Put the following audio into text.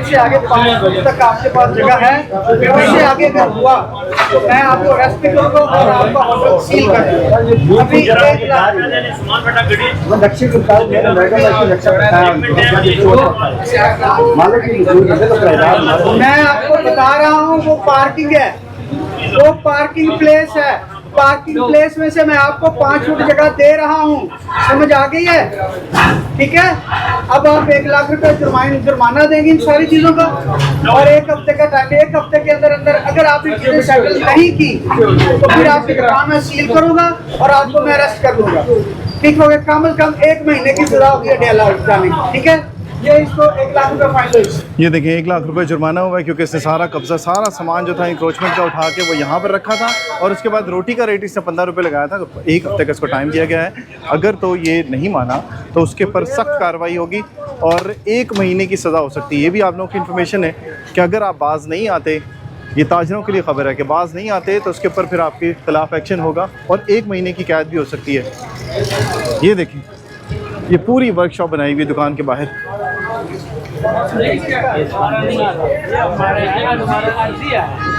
से आगे 5 फुट तक आपके पास जगह है, इससे आगे अगर हुआ तो मैं आपको अरेस्ट भी करूंगा और आपका होटल सील कर दूंगा। अभी 1 लाख मैं आपको बता रहा हूँ, वो पार्किंग है, वो पार्किंग प्लेस है। पार्किंग प्लेस में से मैं आपको 5 फुट जगह दे रहा हूँ, समझ आ गई है? ठीक है, अब आप 1 लाख रुपए जुर्माना देंगे इन सारी चीजों का, और 1 हफ्ते का टाइम, 1 हफ्ते के अंदर अंदर अगर आप ये चीजें सेटल नहीं की तो फिर आपकी दुकान में सील करूंगा और आपको मैं अरेस्ट कर लूंगा। ठीक हो गया? कम से कम 1 महीने की सजा होगी डेला जाने की। ठीक है, ये इसको 1 लाख रुपए फाइन दो। ये देखिए 1 लाख रुपए जुर्माना हुआ है, क्योंकि इसने सारा कब्जा, सारा सामान जो था इंक्रोचमेंट का उठा के वो यहाँ पर रखा था, और उसके बाद रोटी का रेट इसने 15 रुपये लगाया था। 1 हफ्ते का इसको टाइम दिया गया है। अगर तो ये नहीं माना तो उसके ऊपर सख्त कार्रवाई होगी और 1 महीने की सज़ा हो सकती है। ये भी आप लोगों की इन्फॉर्मेशन है कि अगर आप बाज नहीं आते, ये ताजरों के लिए ख़बर है कि बाज नहीं आते तो उसके ऊपर फिर आपके खिलाफ एक्शन होगा और 1 महीने की कैद भी हो सकती है। ये देखें, ये पूरी वर्कशॉप बनाई हुई दुकान के बाहर।